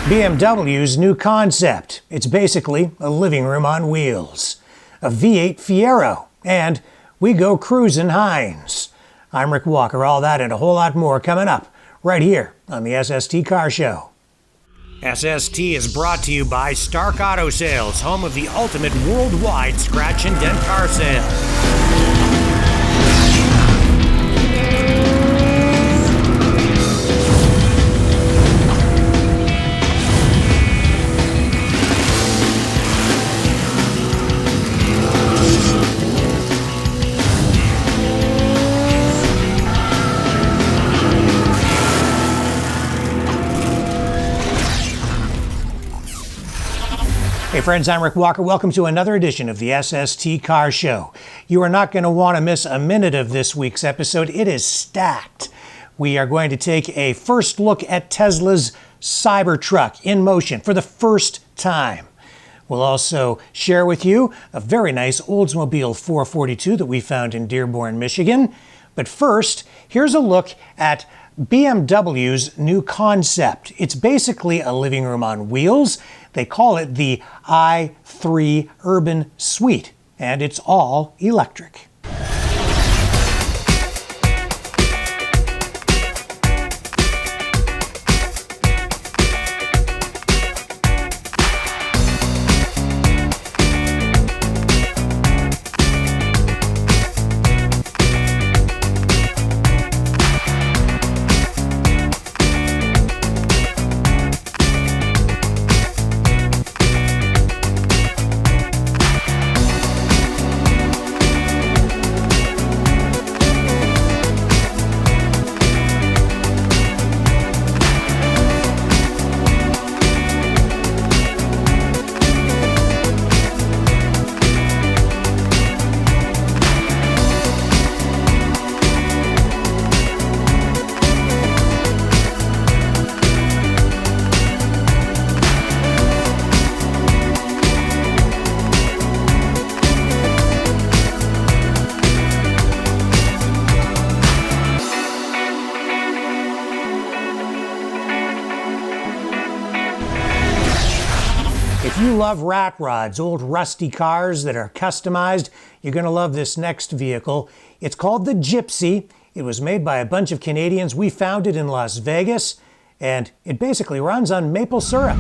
BMW's new concept. It's basically a living room on wheels. A V8 Fiero, and we go cruising Heinz. I'm Rick Walker. All that and a whole lot more coming up right here on the SST Car Show. SST is brought to you by Stark Auto Sales, home of the ultimate worldwide scratch and dent car sale. Hey friends, I'm Rick Walker. Welcome to another edition of the SST Car Show. You are not going to want to miss a minute of this week's episode. It is stacked. We are going to take a first look at Tesla's Cybertruck in motion for the first time. We'll also share with you a very nice Oldsmobile 442 that we found in Dearborn, Michigan. But first, here's a look at BMW's new concept. It's basically a living room on wheels. They call it the i3 Urban Suite, and it's all electric. If you love rat rods, old rusty cars that are customized, you're going to love this next vehicle. It's called the Gypsy. It was made by a bunch of Canadians. We found it in Las Vegas, and it basically runs on maple syrup.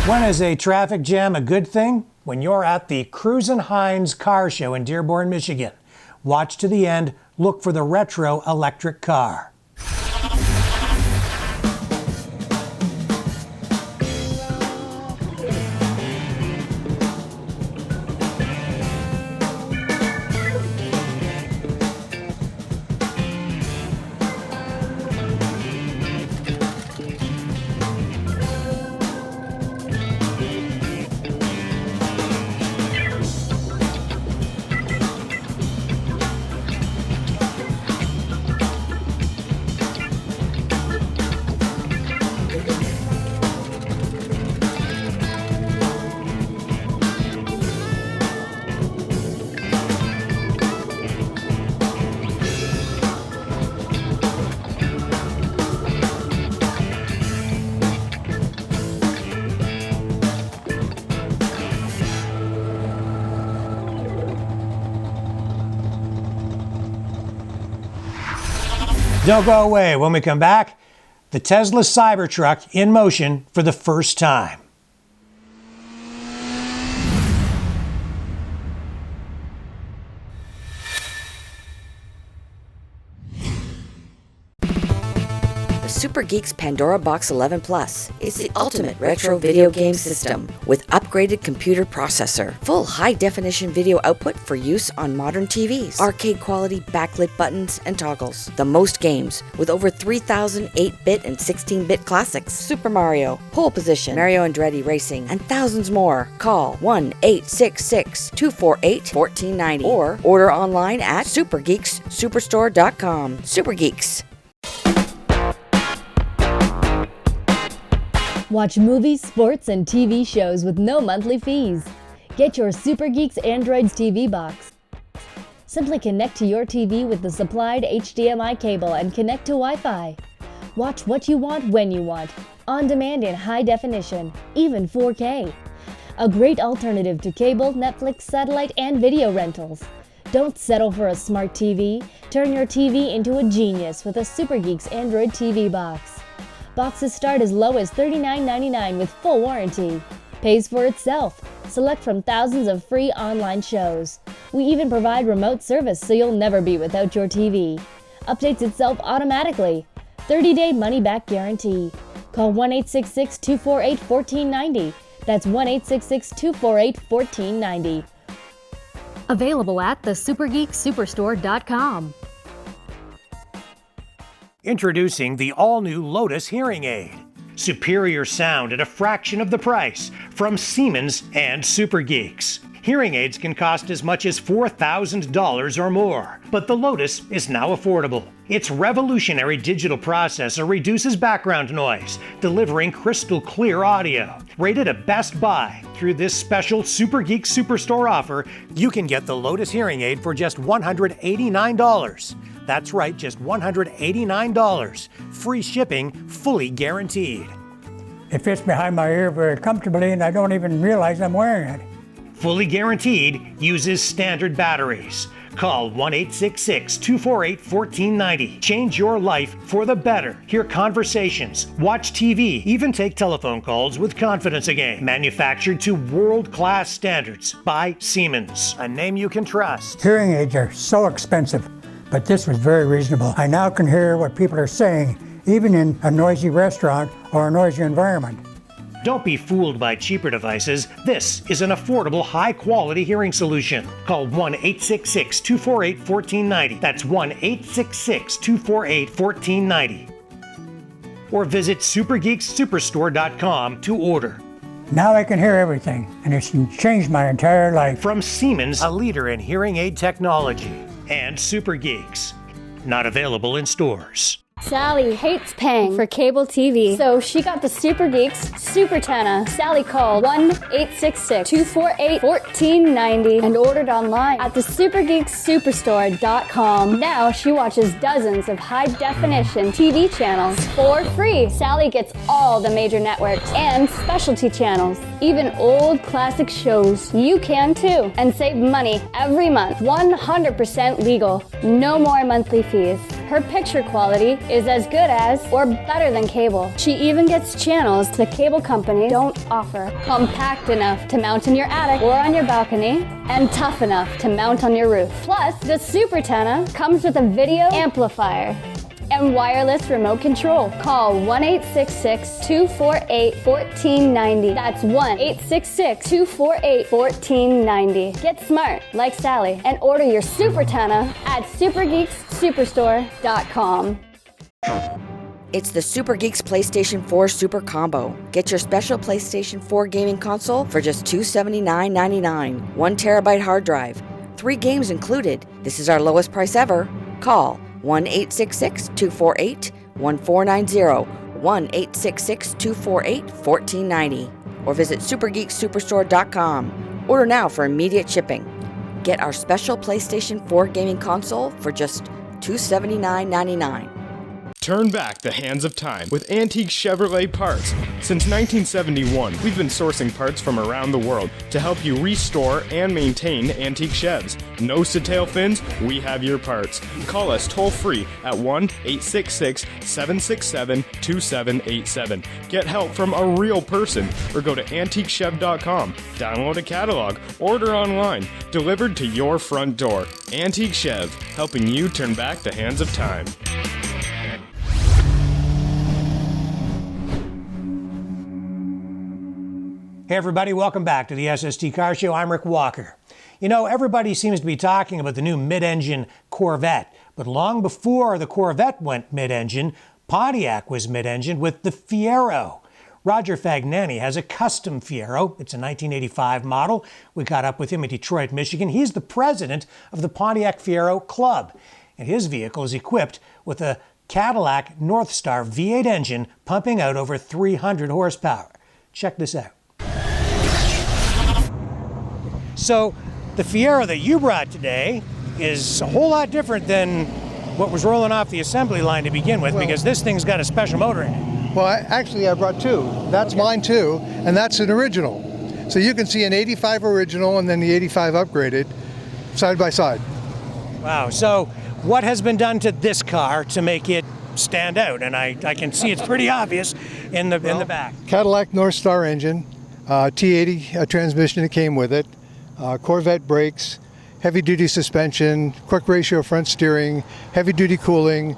When is a traffic jam a good thing? when you're at the Cruisin' Heinz Car Show in Dearborn, Michigan. Watch to the end, look for the retro electric car. Don't go away. When we come back, the Tesla Cybertruck in motion for the first time. Super Geek's Pandora Box 11 Plus is the ultimate retro video game system with upgraded computer processor, full high-definition video output for use on modern TVs, arcade-quality backlit buttons and toggles, the most games with over 3,000 8-bit and 16-bit classics, Super Mario, Pole Position, Mario Andretti Racing, and thousands more. Call 1-866-248-1490 or order online at supergeekssuperstore.com. Super Geeks. Watch movies, sports, and TV shows with no monthly fees. Get your Super Geeks Android's TV box. Simply connect to your TV with the supplied HDMI cable and connect to Wi-Fi. Watch what you want when you want, on demand in high definition, even 4K. A great alternative to cable, Netflix, satellite, and video rentals. Don't settle for a smart TV. Turn your TV into a genius with a Super Geeks Android TV box. Boxes start as low as $39.99 with full warranty. Pays for itself. Select from thousands of free online shows. We even provide remote service so you'll never be without your TV. Updates itself automatically. 30-day money-back guarantee. Call 1-866-248-1490. That's 1-866-248-1490. Available at thesupergeeksuperstore.com. Introducing the all-new Lotus hearing aid. Superior sound at a fraction of the price from Siemens and Super Geeks. Hearing aids can cost as much as $4,000 or more, but the Lotus is now affordable. Its revolutionary digital processor reduces background noise, delivering crystal clear audio. Rated a Best Buy, through this special Super Geek Superstore offer, you can get the Lotus hearing aid for just $189. That's right, just $189. Free shipping, fully guaranteed. It fits behind my ear very comfortably and I don't even realize I'm wearing it. Fully guaranteed, uses standard batteries. Call 1-866-248-1490. Change your life for the better. Hear conversations, watch TV, even take telephone calls with confidence again. Manufactured to world-class standards by Siemens, a name you can trust. Hearing aids are so expensive, but this was very reasonable. I now can hear what people are saying, even in a noisy restaurant or a noisy environment. Don't be fooled by cheaper devices. This is an affordable, high-quality hearing solution. Call 1-866-248-1490. That's 1-866-248-1490. Or visit supergeeksuperstore.com to order. Now I can hear everything, and it's changed my entire life. From Siemens, a leader in hearing aid technology, and Super Geeks. Not available in stores. Sally hates paying for cable TV, so she got the Super Geeks Super Tenna. Sally called 1-866-248-1490 and ordered online at thesupergeeksuperstore.com. Now she watches dozens of high-definition TV channels for free. Sally gets all the major networks and specialty channels, even old classic shows. You can too, and save money every month. 100% legal. No more monthly fees. Her picture quality is as good as or better than cable. She even gets channels the cable companies don't offer. Compact enough to mount in your attic or on your balcony, and tough enough to mount on your roof. Plus, the Super Tana comes with a video amplifier and wireless remote control. Call 1-866-248-1490. That's 1-866-248-1490. Get smart like Sally and order your Super Tana at supergeekssuperstore.com. It's the Super Geeks PlayStation 4 Super Combo. Get your special PlayStation 4 gaming console for just $279.99. 1 terabyte hard drive. 3 games included. This is our lowest price ever. Call 1-866-248-1490. 1-866-248-1490. Or visit supergeeksuperstore.com. Order now for immediate shipping. Get our special PlayStation 4 gaming console for just $279.99. Turn back the hands of time with antique Chevrolet parts. Since 1971, we've been sourcing parts from around the world to help you restore and maintain antique Chevs. Nose to tail fins, we have your parts. Call us toll free at 1-866-767-2787. Get help from a real person or go to antiquechev.com. Download a catalog, order online, delivered to your front door. Antique Chev, helping you turn back the hands of time. Hey everybody, welcome back to the SST Car Show. I'm Rick Walker. You know, everybody seems to be talking about the new mid-engine Corvette, but long before the Corvette went mid-engine, Pontiac was mid-engine with the Fiero. Roger Fagnani has a custom Fiero. It's a 1985 model. We caught up with him in Detroit, Michigan. He's the president of the Pontiac Fiero Club, and his vehicle is equipped with a Cadillac Northstar V8 engine pumping out over 300 horsepower. Check this out. So the Fiero that you brought today is a whole lot different than what was rolling off the assembly line to begin with, because this thing's got a special motor in it. Well, actually I brought 2. That's mine too, and that's an original. So you can see an 85 original and then the 85 upgraded side by side. Wow. So what has been done to this car to make it stand out? And I can see it's pretty obvious in the back. Cadillac Northstar engine, T80 transmission that came with it. Corvette brakes, heavy-duty suspension, quick ratio front steering, heavy-duty cooling,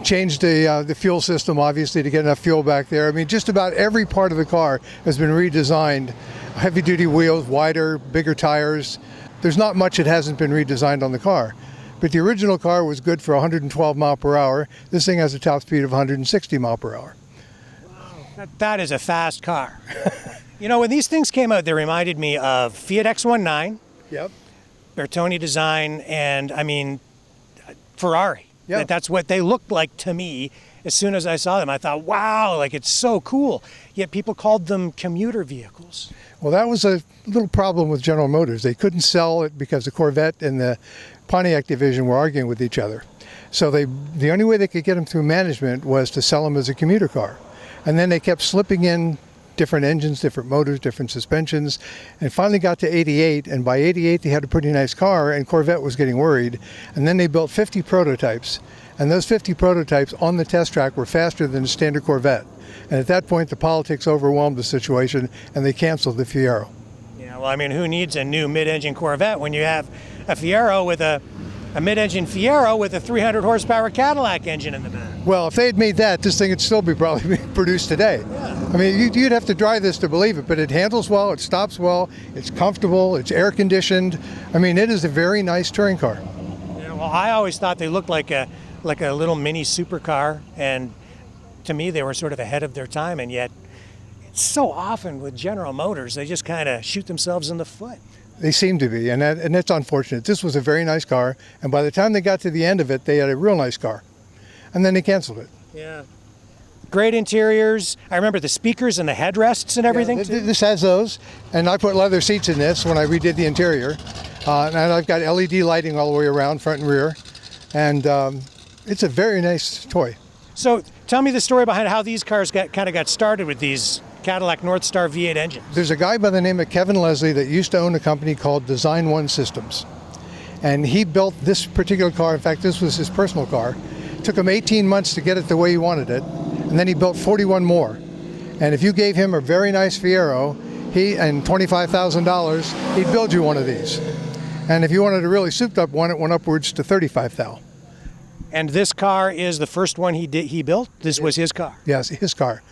changed the fuel system, obviously, to get enough fuel back there. I mean, just about every part of the car has been redesigned. Heavy-duty wheels, wider, bigger tires. There's not much that hasn't been redesigned on the car. But the original car was good for 112 mile per hour. This thing has a top speed of 160 mile per hour. Wow, that is a fast car. You know, when these things came out, they reminded me of Fiat X19, Yep. Bertone design, and I mean, Ferrari. Yeah. That's what they looked like to me. As soon as I saw them, I thought, wow, like it's so cool. Yet people called them commuter vehicles. Well, that was a little problem with General Motors. They couldn't sell it because the Corvette and the Pontiac division were arguing with each other. So the only way they could get them through management was to sell them as a commuter car. And then they kept slipping in different engines, different motors, different suspensions, and finally got to 88, and by 88 they had a pretty nice car, and Corvette was getting worried. And then they built 50 prototypes, and those 50 prototypes on the test track were faster than the standard Corvette. And at that point the politics overwhelmed the situation, and they canceled the Fiero. Yeah, well, I mean, who needs a new mid-engine Corvette when you have a Fiero with a mid-engine Fiero with a 300 horsepower Cadillac engine in the back? Well, if they had made that, this thing would still be probably being produced today. Yeah. I mean, you'd have to drive this to believe it, but it handles well, it stops well, it's comfortable, it's air conditioned. I mean, it is a very nice touring car. Yeah, well, I always thought they looked like a little mini supercar, and to me they were sort of ahead of their time, and yet it's so often with General Motors, they just kind of shoot themselves in the foot. They seem to be, and that's unfortunate. This was a very nice car, and by the time they got to the end of it, they had a real nice car. And then they canceled it. Yeah. Great interiors. I remember the speakers and the headrests and everything, too. This has those, and I put leather seats in this when I redid the interior. And I've got LED lighting all the way around, front and rear. And it's a very nice toy. So tell me the story behind how these cars got started with these Cadillac Northstar V8 engines. There's a guy by the name of Kevin Leslie that used to own a company called Design One Systems. And he built this particular car. In fact, this was his personal car. Took him 18 months to get it the way he wanted it, and then he built 41 more. And if you gave him a very nice Fiero, and $25,000, he'd build you one of these. And if you wanted a really souped up one, it went upwards to $35,000. And this car is the first one he built? This was his car? Yes, his car.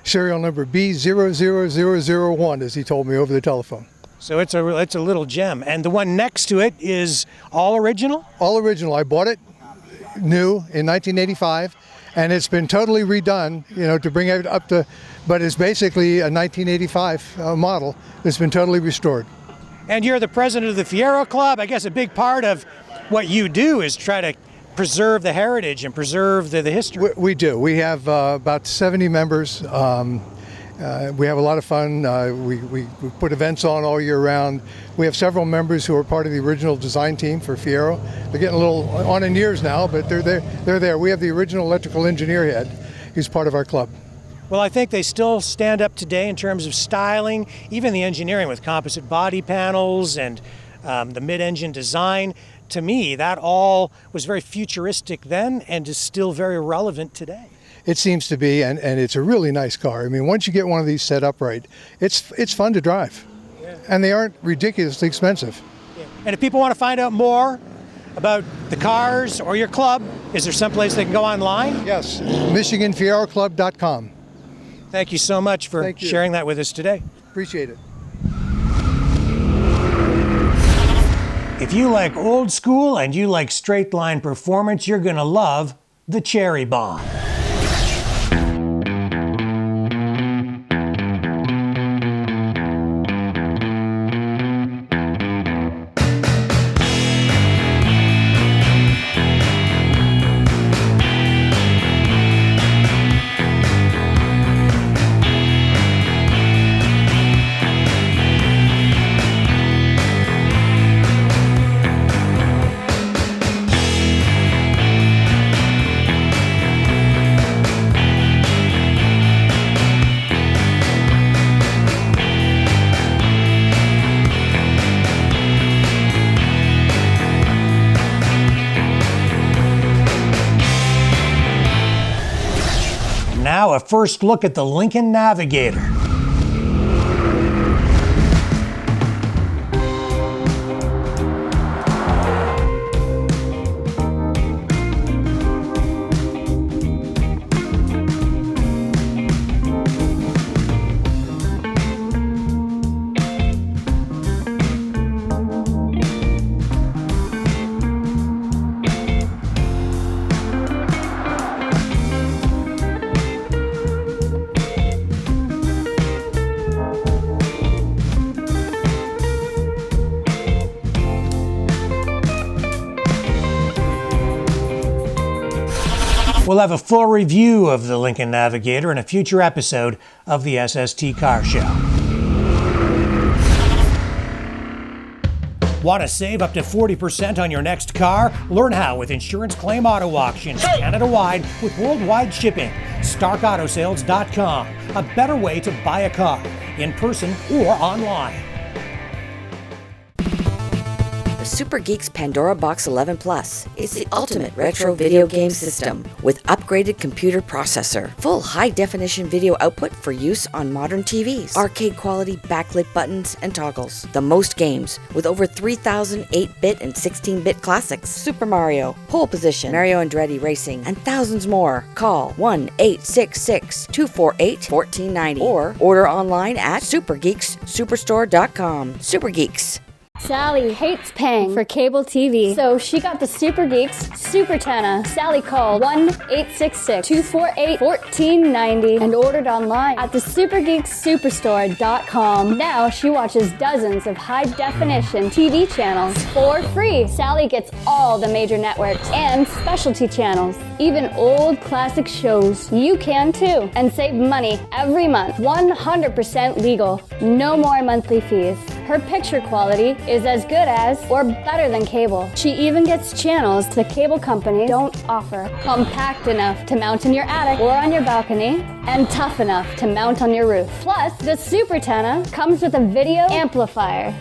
Serial number B00001, as he told me over the telephone. So it's a little gem. And the one next to it is all original? All original. I bought it new in 1985, and it's been totally redone, to bring it up to, but it's basically a 1985 model that's been totally restored. And you're the president of the Fiero Club. I guess a big part of what you do is try to preserve the heritage and preserve the history. We do. We have about 70 members. We have a lot of fun. We put events on all year round. We have several members who are part of the original design team for Fiero. They're getting a little on in years now, but they're there. We have the original electrical engineer head who's part of our club. Well, I think they still stand up today in terms of styling, even the engineering with composite body panels and the mid-engine design. To me, that all was very futuristic then and is still very relevant today. It seems to be, and it's a really nice car. I mean, once you get one of these set up right, it's fun to drive. Yeah. And they aren't ridiculously expensive. Yeah. And if people want to find out more about the cars or your club, is there someplace they can go online? Yes, MichiganFieroClub.com. Thank you so much for sharing that with us today. Appreciate it. If you like old school and you like straight line performance, you're going to love the Cherry Bomb. Now a first look at the Lincoln Navigator. We'll have a full review of the Lincoln Navigator in a future episode of the SST Car Show. Want to save up to 40% on your next car? Learn how with Insurance Claim Auto Auctions, Canada-wide with worldwide shipping. StarkAutoSales.com, a better way to buy a car, in person or online. The Super Geek's Pandora Box 11 Plus is the ultimate retro video game system with upgraded computer processor, full high-definition video output for use on modern TVs, arcade-quality backlit buttons and toggles, the most games with over 3,000 8-bit and 16-bit classics, Super Mario, Pole Position, Mario Andretti Racing, and thousands more. Call 1-866-248-1490 or order online at supergeekssuperstore.com. Super Geeks. Sally hates paying for cable TV, so she got the Super Geeks Super Tenna. Sally called 1-866-248-1490 and ordered online at the supergeekssuperstore.com. Now she watches dozens of high-definition TV channels for free. Sally gets all the major networks and specialty channels, even old classic shows. You can too, and save money every month. 100% legal, no more monthly fees. Her picture quality is as good as or better than cable. She even gets channels the cable companies don't offer. Compact enough to mount in your attic or on your balcony, and tough enough to mount on your roof. Plus, the Super Tenna comes with a video amplifier.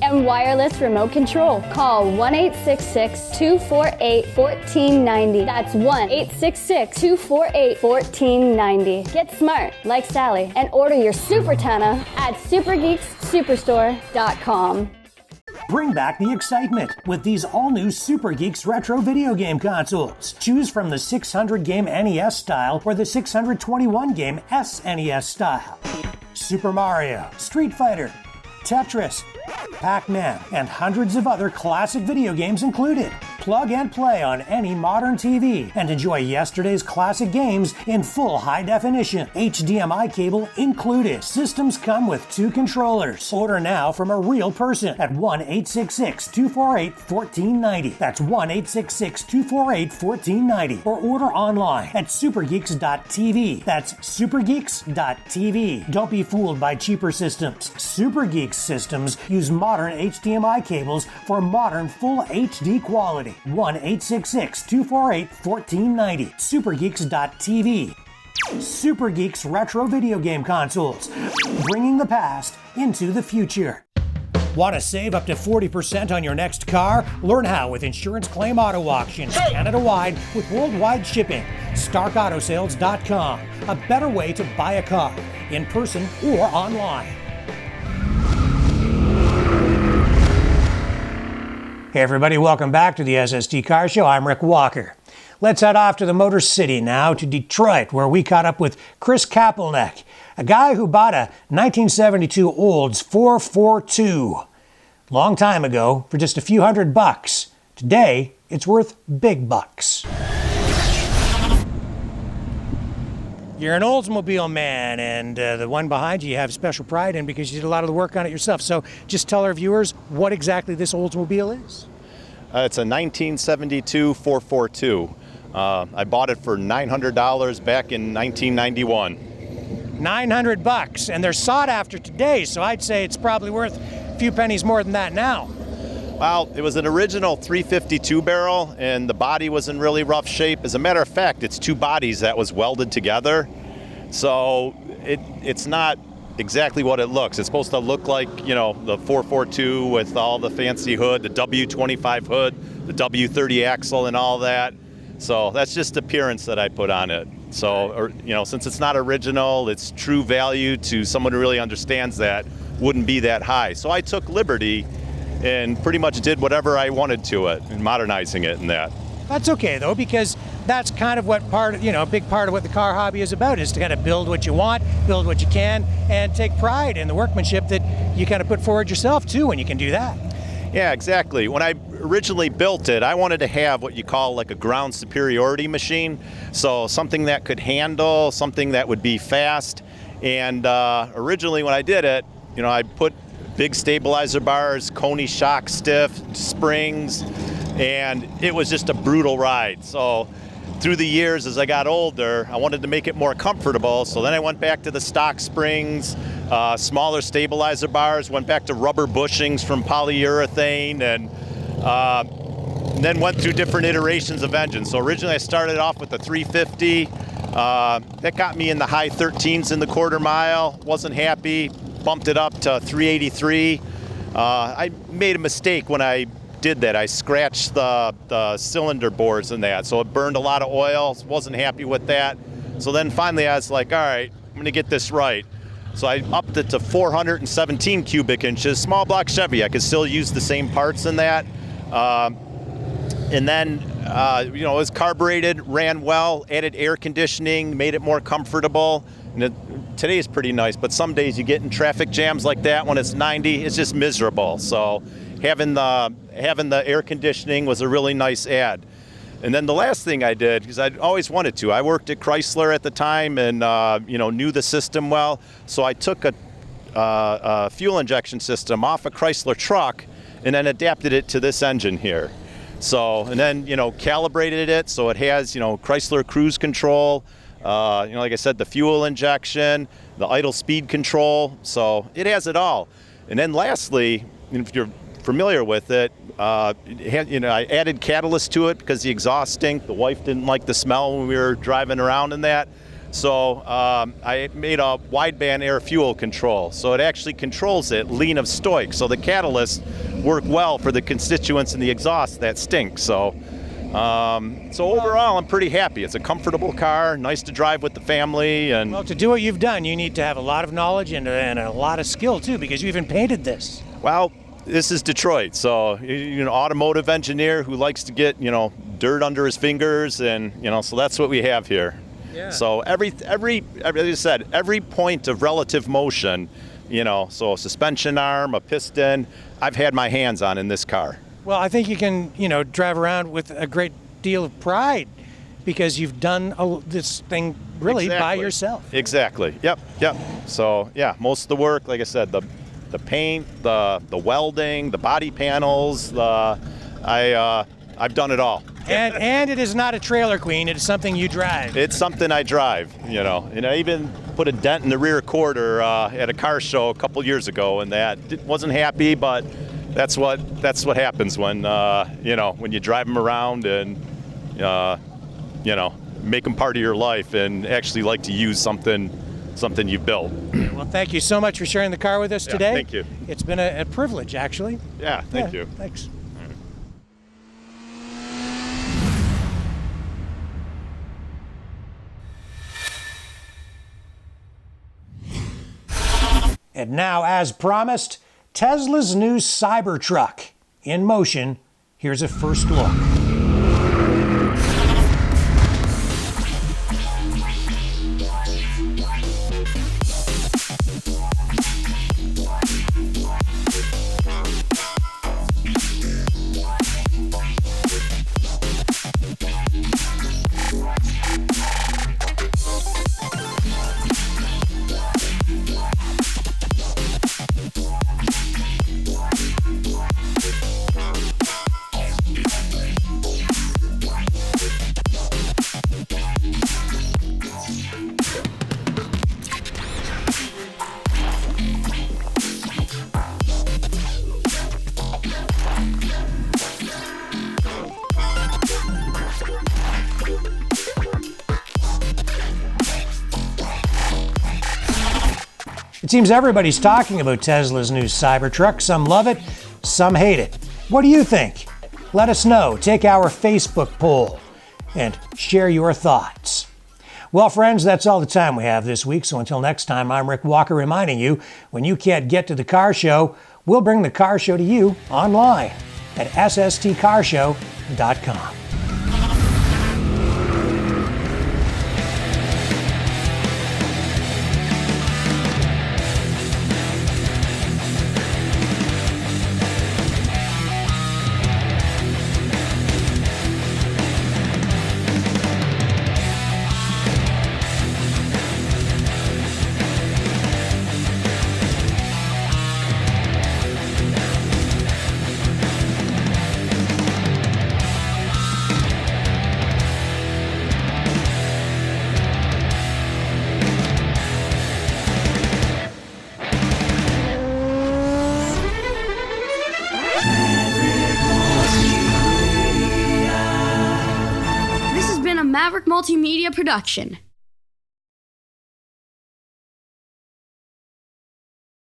and wireless remote control. Call 1-866-248-1490. That's 1-866-248-1490. Get smart like Sally and order your Super Tana at supergeekssuperstore.com. Bring back the excitement with these all-new Super Geeks retro video game consoles. Choose from the 600-game NES style or the 621-game SNES style. Super Mario, Street Fighter, Tetris, Pac-Man, and hundreds of other classic video games included. Plug and play on any modern TV and enjoy yesterday's classic games in full high definition. HDMI cable included. Systems come with 2 controllers. Order now from a real person at 1-866-248-1490. That's 1-866-248-1490. Or order online at supergeeks.tv. That's supergeeks.tv. Don't be fooled by cheaper systems. Super Geeks systems use modern HDMI cables for modern full HD quality. 1-866-248-1490. Supergeeks.tv. Super Geeks retro video game consoles, bringing the past into the future. Want to save up to 40% on your next car? Learn how with Insurance Claim Auto Auctions, Canada-wide with worldwide shipping. StarkAutoSales.com, a better way to buy a car, in person or online. Hey everybody, welcome back to the SST Car Show. I'm Rick Walker. Let's head off to the Motor City now, to Detroit, where we caught up with Chris Kapelneck, a guy who bought a 1972 Olds 442 long time ago for just a few $100. Today, it's worth big bucks. You're an Oldsmobile man, and the one behind you have special pride in because you did a lot of the work on it yourself. So just tell our viewers what exactly this Oldsmobile is. It's a 1972 442. I bought it for $900 back in 1991. $900, and they're sought after today, so I'd say it's probably worth a few pennies more than that now. Well, it was an original 352 barrel, and the body was in really rough shape. As a matter of fact, it's 2 bodies that was welded together, so it's not exactly what it looks. It's supposed to look like, you know, the 442 with all the fancy hood, the W25 hood, the W30 axle and all that. So that's just appearance that I put on it. So, you know, since it's not original, its true value to someone who really understands that wouldn't be that high. So I took liberty and pretty much did whatever I wanted to it in modernizing it and that. That's okay though, because that's kind of what a big part of what the car hobby is about, is to kind of build what you want, build what you can, and take pride in the workmanship that you kind of put forward yourself too when you can do that. Yeah, exactly. When I originally built it, I wanted to have what you call like a ground superiority machine. So something that could handle, something that would be fast. And originally when I did it, you know, I put big stabilizer bars, Coney shock stiff, springs, and it was just a brutal ride. So through the years as I got older, I wanted to make it more comfortable. So then I went back to the stock springs, smaller stabilizer bars, went back to rubber bushings from polyurethane, and then went through different iterations of engines. So originally I started off with the 350. That got me in the high 13s in the quarter mile. Wasn't happy. Bumped it up to 383. I made a mistake when I did that. I scratched the cylinder bores in that, so it burned a lot of oil. Wasn't happy with that. So then finally I was like, all right, I'm going to get this right. So I upped it to 417 cubic inches. Small block Chevy. I could still use the same parts in that. And then, you know, it was carbureted, ran well, added air conditioning, made it more comfortable. And today is pretty nice, but some days you get in traffic jams like that when it's 90, it's just miserable. So having the air conditioning was a really nice add. And then the last thing I did, because I'd always wanted to, I worked at Chrysler at the time and you know, knew the system well. So I took a fuel injection system off a Chrysler truck and then adapted it to this engine here. So, and then, you know, calibrated it so it has, you know, Chrysler cruise control, you know, like I said, the fuel injection, the idle speed control. So it has it all. And then lastly, if you're familiar with it, you know, I added catalyst to it because the exhaust stink. The wife didn't like the smell when we were driving around in that. So I made a wideband air fuel control. So it actually controls it lean of stoic. So the catalysts work well for the constituents in the exhaust that stink. So overall, I'm pretty happy. It's a comfortable car, nice to drive with the family. And Well, to do what you've done, you need to have a lot of knowledge and a lot of skill, too, because you even painted this. well, this is Detroit. So you're an automotive engineer who likes to get, dirt under his fingers. And, so that's what we have here. Yeah. So every as I said, every point of relative motion, so a suspension arm, a piston, I've had my hands on in this car. Well, I think you can, drive around with a great deal of pride because you've done this thing really by Exactly. yourself. Exactly. Yep. So yeah, most of the work, like I said, the paint, the welding, the body panels, I've done it all. And it is not a trailer queen. It is something you drive. It's something I drive, and I even put a dent in the rear quarter at a car show a couple years ago, and that wasn't happy, but that's what happens when when you drive them around and make them part of your life and actually like to use something you built. Well, thank you so much for sharing the car with us today. Thank you. It's been a privilege, actually. Yeah, thank you. Thanks. And now, as promised, Tesla's new Cybertruck in motion. Here's a first look. It seems everybody's talking about Tesla's new Cybertruck. Some love it, some hate it. What do you think? Let us know. Take our Facebook poll and share your thoughts. Well, friends, that's all the time we have this week. So until next time, I'm Rick Walker reminding you, when you can't get to the car show, we'll bring the car show to you online at SSTcarshow.com. Maverick Multimedia Production.